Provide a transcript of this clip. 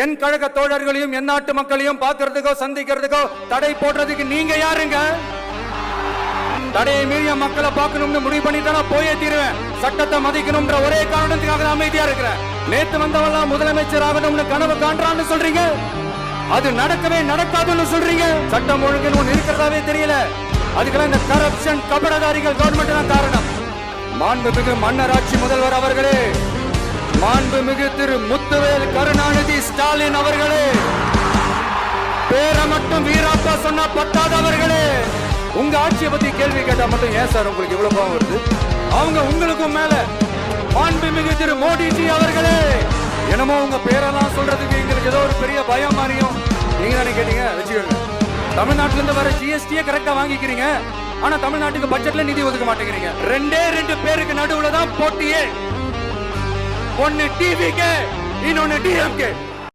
என் கழக தோழர்களையும் என் நாட்டு மக்களையும் பார்க்கறதுக்கோ சந்திக்கிறதுக்கோ தடை போடுறதுக்கு நீங்க யாருங்க? தடையை மீறிய மக்களை பார்க்கணும்னு முடிவு பண்ணிட்டு போயே தீருவேன். சட்டத்தை மதிக்கணும்ன்ற ஒரே காரணத்துக்காக அமைதியா இருக்கிறேன். நேத்து வந்தவெல்லாம் முதலமைச்சர் ஆகணும்னு கனவு காண்றான்னு சொல்றீங்க, அது நடக்கவே நடக்காதுன்னு சொல்றீங்க. சட்டம் ஒழுங்குன்னு ஒண்ணு இருக்கிறதாவே தெரியல. அதுக்கெல்லாம் இந்த கரப்ஷன் கபடதாரிகள் கவர்மெண்ட் தான் காரணம். மாண்புமிகு மன்னராட்சி முதல்வர் அவர்களே, மாண்புமிகு திரு முத்துவேல் கருணாநிதி ஸ்டாலின் அவர்களே, பேரை மட்டும் வீராப்பா சொன்னா பத்தாதவர்களே, உங்க ஆட்சியை பத்தி கேள்வி கேட்டா மட்டும் ஏன் சார் உங்களுக்கு இவ்வளவு கோபம் வருது? அவங்க உங்களுக்கும் மேல மாண்புமிகு திரு மோடிஜி அவர்களே, என்னமோ உங்க பேரெல்லாம் சொல்றதுக்கு எங்களுக்கு ஏதோ ஒரு பெரிய பயம் மாதிரியும் நீங்க தானே கேட்டீங்க. வச்சுக்கோங்க, தமிழ்நாட்டுல இருந்து வர ஜிஎஸ்டியை கரெக்டா வாங்கிக்கிறீங்க, ஆனா தமிழ்நாட்டுக்கு பட்ஜெட்ல நிதி ஒதுக்க மாட்டேங்கிறீங்க. ரெண்டு பேருக்கு நடுவுல தான் போட்டியே. ஒன்னு டிவிகே, இன்னொன்னு டிஎம்கே.